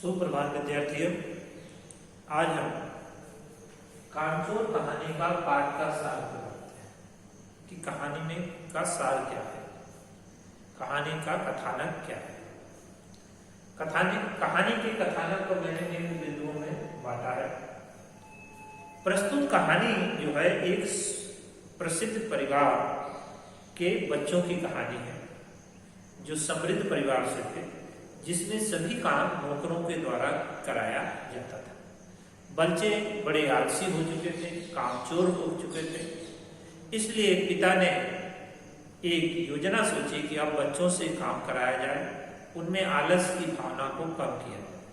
सुप्रभात विद्यार्थियों, आज हम कामचोर कहानी का पाठ का सार बताते हैं कि कहानी में का सार क्या है, कहानी का कथानक क्या है। कहानी के कथानक को मैंने निम्न बिंदुओं में बांटा है। प्रस्तुत कहानी जो है एक प्रसिद्ध परिवार के बच्चों की कहानी है जो समृद्ध परिवार से थे, जिसमें सभी काम नौकरों के द्वारा कराया जाता था। बच्चे बड़े आलसी हो चुके थे, कामचोर हो चुके थे। इसलिए पिता ने एक योजना सोची कि अब बच्चों से काम कराया जाए, उनमें आलस की भावना को कम किया जाए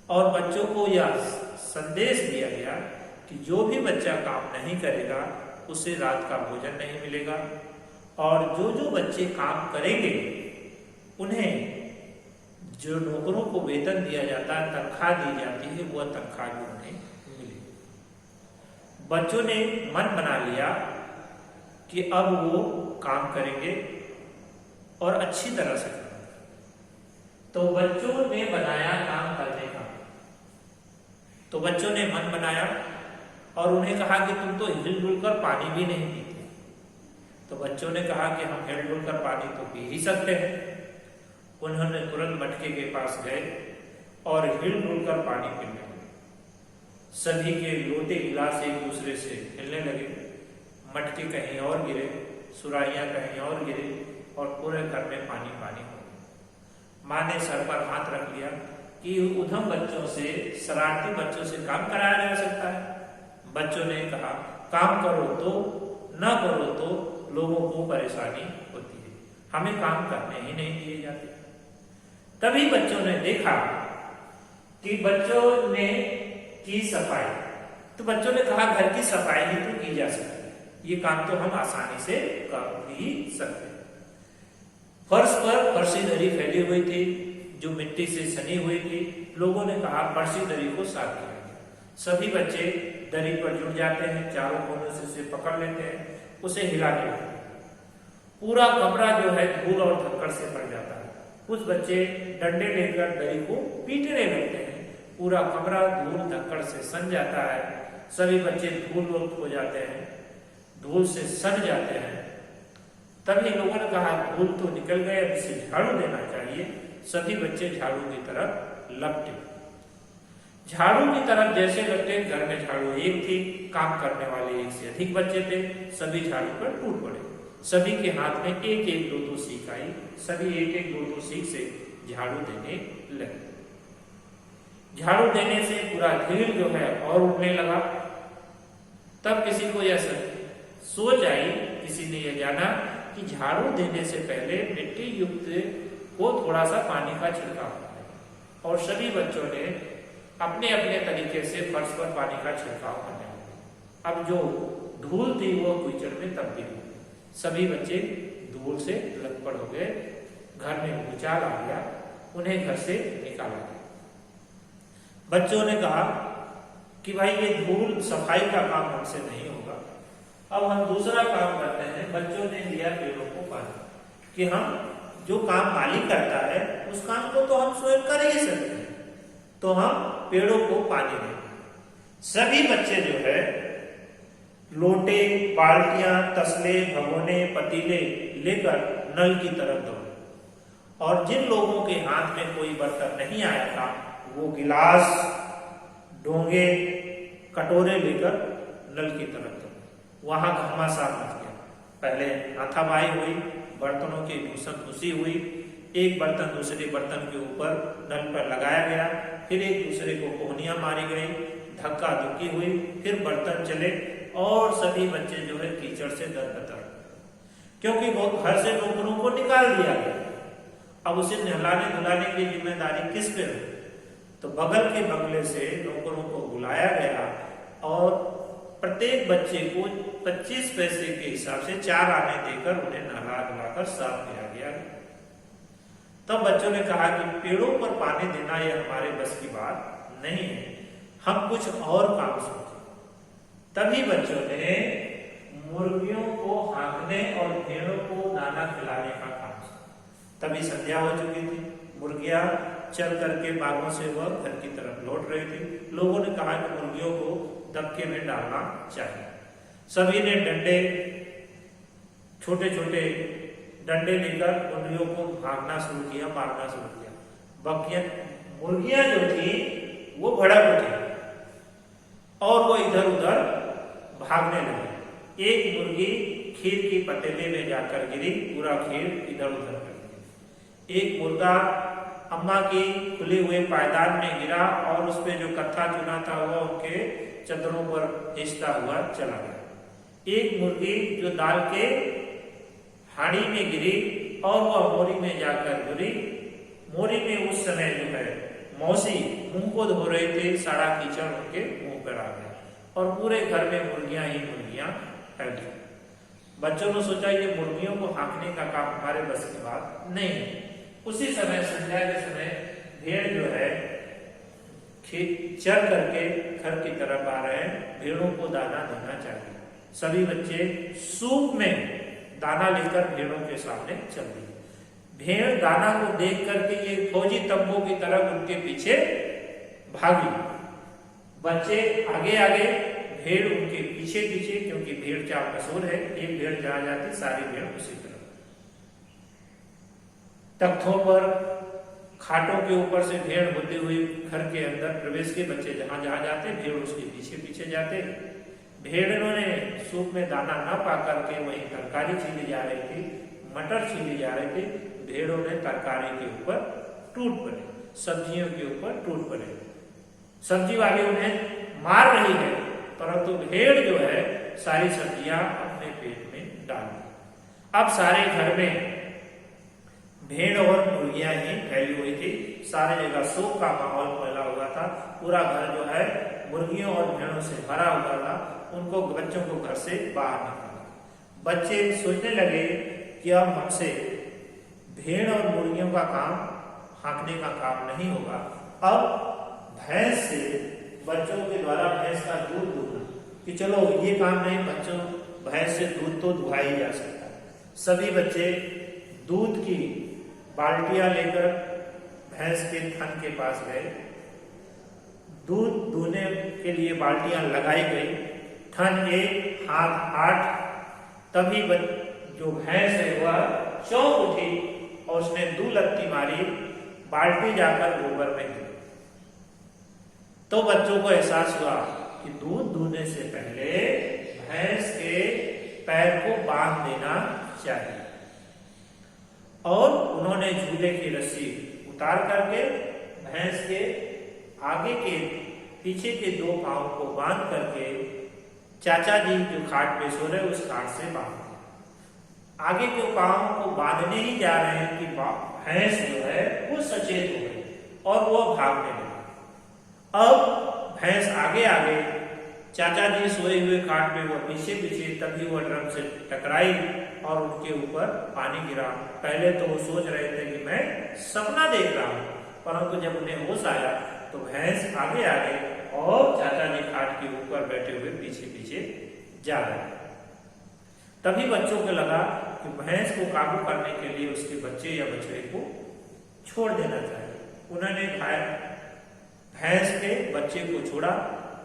और बच्चों को यह संदेश दिया गया कि जो भी बच्चा काम नहीं करेगा उसे रात का भोजन नहीं मिलेगा और जो जो बच्चे काम करेंगे उन्हें जो नौकरों को वेतन दिया जाता है, तनख्वाह दी जाती है, वह तनख्वाह भी उन्हें मिली। बच्चों ने मन बना लिया कि अब वो काम करेंगे और अच्छी तरह से करेंगे। तो बच्चों ने बनाया काम करने का। तो बच्चों ने मन बनाया और उन्हें कहा कि तुम तो हिलजुल कर पानी भी नहीं पीते। तो बच्चों ने कहा कि हम हिलजुल कर पानी तो पी ही सकते हैं। उन्होंने तुरंत मटके के पास गए और हिलजुल कर पानी पीने लगे। सभी के लोटे गिलास एक दूसरे से हिलने लगे। मटके कहीं और गिरे, सुराहियां कहीं और गिरे और पूरे घर में पानी पानी हो गया। माँ ने सर पर हाथ रख लिया कि उधम बच्चों से, शरारती बच्चों से काम कराया जा सकता है। बच्चों ने कहा काम करो तो, न करो तो लोगों को परेशानी होती है, हमें काम करने ही नहीं दिए जाते। तभी बच्चों ने देखा कि बच्चों ने की सफाई। तो बच्चों ने कहा घर की सफाई ही तो की जा सकती है, ये काम तो हम आसानी से कर ही सकते हैं। फर्श पर फर्शी दरी फैली हुई थी जो मिट्टी से सनी हुई थी। लोगों ने कहा फर्शी दरी को साफ किया गया। सभी बच्चे दरी पर जुट जाते हैं, चारों कोनों से उसे पकड़ लेते हैं, उसे हिलाने लगते हैं। पूरा कमरा जो है धूल और धक्कड़ से भर जाता है। कुछ बच्चे डंडे लेकर दरी को पीटने लगते हैं। पूरा कमरा धूल धक्कड़ से सन जाता है। सभी बच्चे धूल मुक्त हो जाते हैं, धूल से सन जाते हैं। तभी लोगों ने कहा धूल तो निकल गए, अब इसे झाड़ू देना चाहिए। सभी बच्चे झाड़ू की तरफ लपटे। झाड़ू की तरफ जैसे लपटे, घर में झाड़ू एक थी, काम करने वाले एक से अधिक बच्चे थे। सभी झाड़ू पर टूट पड़े। सभी के हाथ में एक एक दो दो सीख आई। सभी एक एक दो दो सीख से झाड़ू देने लगे। झाड़ू देने से पूरा धीर जो है और उठने लगा। तब किसी को यह सोच आई, किसी ने यह जाना कि झाड़ू देने से पहले मिट्टी युक्त को थोड़ा सा पानी का छिड़काव करें। और सभी बच्चों ने अपने अपने तरीके से फर्श पर पानी का छिड़काव करने लगे। अब जो धूल थी वो कीचड़ में तब्दील हो गई। सभी बच्चे धूल से लथपथ हो गए। घर में भूचाल आ गया, उन्हें घर से निकाला गया। बच्चों ने कहा कि भाई ये धूल सफाई का काम हमसे नहीं होगा, अब हम दूसरा काम करते हैं। बच्चों ने लिया पेड़ों को पानी, कि हम जो काम मालिक करता है उस काम को तो हम स्वयं कर ही सकते हैं, तो हम पेड़ों को पानी देंगे। सभी बच्चे जो है लोटे, बाल्टियां, तसले, भगोने, पतीले लेकर नल की तरफ दौड़े और जिन लोगों के हाथ में कोई बर्तन नहीं आया था वो गिलास, डोंगे, कटोरे लेकर नल की तरफ दौड़े। वहां घमासान मच गया। पहले हाथापाई हुई, बर्तनों की घुसी हुई। एक बर्तन दूसरे बर्तन के ऊपर नल पर लगाया गया, फिर एक दूसरे को कोहनियां मारी गई, धक्का धुक्की हुई, फिर बर्तन चले और सभी बच्चे जो है कीचड़ से दरबदर, क्योंकि वो घर से नौकरों को निकाल दिया गया। अब उसे नहलाने धुलाने की जिम्मेदारी किस पे है? तो बगल के बंगले से नौकरों को बुलाया गया और प्रत्येक बच्चे को 25 पैसे के हिसाब से 4 आने देकर उन्हें नहला धुलाकर साफ किया गया। तब बच्चों ने कहा कि पेड़ों पर पानी देना यह हमारे बस की बात नहीं है, हम कुछ और काम सोचें। तभी बच्चों ने मुर्गियों को हाँकने और भेड़ों को दाना खिलाने का काम। तभी संध्या हो चुकी थी। मुर्गियां चल करके बागों से वह घर की तरफ लौट रहे थे। लोगों ने कहा कि मुर्गियों को दबके में डालना चाहिए। सभी ने डंडे, छोटे छोटे डंडे लेकर मुर्गियों को भागना शुरू किया, मारना शुरू किया। बकियां, मुर्गियां जो थी वो भड़क उठी और वो इधर उधर भागने लगी। एक मुर्गी खीर की पतीले में जाकर गिरी, पूरा खीर इधर उधर कर दिया। एक मुर्गा अम्मा की खुले हुए पायदान में गिरा और उस पे जो कत्था चुना था वह उनके चदरों पर हिसता हुआ चला गया। एक मुर्गी जो दाल के हाड़ी में गिरी और वह मोरी में जाकर गिरी। मोरी में उस समय जो है मौसी मुंह को धो रहे थे, सारा कीचड़ उनके मुंह पर आ गया और पूरे घर में मुर्गियां ही मुर्गियां फैल गई। बच्चों ने सोचा ये मुर्गियों को हाँकने का काम हमारे बस की बात नहीं है। उसी समय संध्या के समय भेड़ जो है चल करके घर की तरफ आ रहे हैं। भेड़ों को दाना देना चाहिए। सभी बच्चे सूप में दाना लेकर भेड़ों के सामने चल दिए। भेड़ दाना को देख करके ये फौजी तंबू की तरफ उनके पीछे भागी। बच्चे आगे आगे, भेड़ उनके पीछे पीछे, क्योंकि भेड़ चाल मशहूर है, एक भेड़ जहां जाती सारी भेड़ उसी तरफ। तख्तों पर, खाटों के ऊपर से भेड़ होते हुए घर के अंदर प्रवेश के बच्चे जहां जहां जाते भेड़ उसके पीछे पीछे जाते। भेड़ों ने सूप में दाना न पा करके वहीं तरकारी छीली जा रही थी, मटर छीली जा रहे थे। भेड़ों ने तरकारी के ऊपर टूट पड़े, सब्जियों के ऊपर टूट पड़े। सब्जी वाली उन्हें मार रही है, परंतु भेड़ जो है सारी सब्जियां अपने पेट में डाल दी। अब सारे घर में भेड़ और मुर्गियां ही फैली हुई थी। सारे जगह शोक का माहौल फैला हुआ था। पूरा घर जो है मुर्गियों और भेड़ों से भरा हुआ था। उनको, बच्चों को घर से बाहर निकाला। बच्चे सोचने लगे कि अब हमसे भेड़ और मुर्गियों का काम, हाँकने का काम नहीं होगा। अब भैंस से, बच्चों के द्वारा भैंस का दूध दूहना, कि चलो ये काम नहीं, बच्चों भैंस से दूध तो दुहा ही जा सकता है। सभी बच्चे दूध की बाल्टियां लेकर भैंस के थन के पास गए। दूध दूहने के लिए बाल्टियां लगाई गई, थन एक, हाथ 8। तभी जो भैंस है वह चौंक उठी और उसने 2 लत्ती मारी, बाल्टी जाकर गोबर में गिरी। तो बच्चों को एहसास हुआ कि दूध दूहने से पहले भैंस के पैर को बांध देना चाहिए और उन्होंने झूले की रस्सी उतार करके भैंस के आगे के, पीछे के 2 पांव को बांध करके चाचा जी जो खाट पे सो रहे उस खाट से बांध दिया। आगे के पांव को बांधने ही जा रहे हैं कि भैंस जो है वो सचेत हो गई और वो भागने लगी। अब भैंस आगे आगे, चाचा जी सोए हुए खाट पे, वो पीछे पीछे। तभी वो ड्रम से टकराई और उनके ऊपर पानी गिरा। पहले तो वो सोच रहे थे कि मैं सपना देख रहा हूं, परंतु जब उन्हें होश आया तो भैंस आगे आगे और चाचा जी खाट के ऊपर बैठे हुए पीछे पीछे जा रहे। तभी बच्चों को लगा कि भैंस को काबू करने के लिए उसके बच्चे या बछड़े को छोड़ देना चाहिए। उन्होंने भैंस के बच्चे को छोड़ा।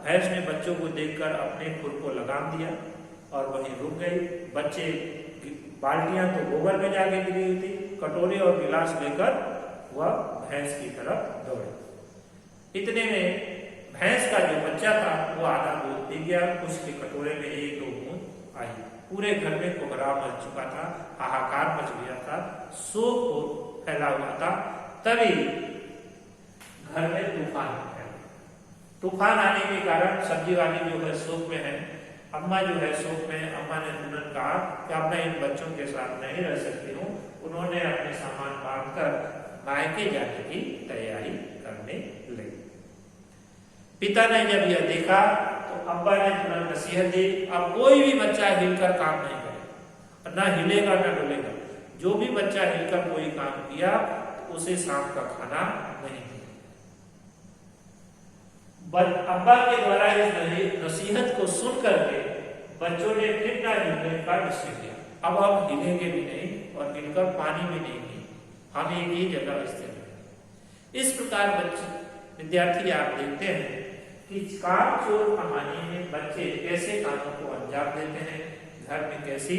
भैंस ने बच्चों को देखकर अपने खुर को लगाम दिया और वहीं रुक गई। बच्चे, बाल्टियां तो गोबर में जाके गिरी हुई थी, कटोरे और गिलास लेकर वह भैंस की तरफ दौड़े। इतने में भैंस का जो बच्चा था वो आधा दूध पी गया। उसके कटोरे में 1-2 बूंद आई। पूरे घर में कोहराम मच चुका था, हाहाकार मच गया था, शोक फैला हुआ था। तभी घर में तूफान आया। तूफान आने के कारण सब्जी वाली जो है शोक में है, अम्मा जो है शोक में। अम्मा ने तुरंत कहा कि अब मैं इन बच्चों के साथ नहीं रह सकती हूँ। उन्होंने अपने सामान बांधकर मायके जाने की तैयारी करने लगी। पिता ने जब यह देखा तो अब्बा ने तुरंत नसीहत दी, अब कोई भी बच्चा हिलकर काम नहीं करेगा, ना हिलेगा ना डुलेगा। जो भी बच्चा हिलकर कोई काम किया तो उसे शाम का खाना नहीं दिया। अब्बा के द्वारा इस नसीहत को सुन करके बच्चों ने फिर ना हिलने का निश्चय किया। अब हम हिलेंगे भी नहीं और हिलकर पानी भी नहीं पिए, हम एक ही जगह स्थिर रहेंगे। इस प्रकार विद्यार्थी आप देखते हैं कि कार चोर कहानी में बच्चे कैसे कामों को अंजाम देते हैं, घर में कैसी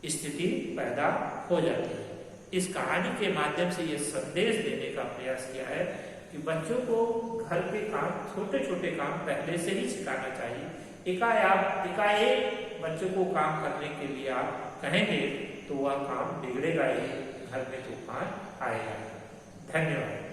स्थिति पैदा हो जाती है। इस कहानी के माध्यम से यह संदेश देने का प्रयास किया है कि बच्चों को घर के काम, छोटे छोटे काम पहले से ही सिखाना चाहिए। एकाएक बच्चों को काम करने के लिए आप कहेंगे तो वह काम बिगड़ेगा ही, घर में तूफान आएगा। धन्यवाद।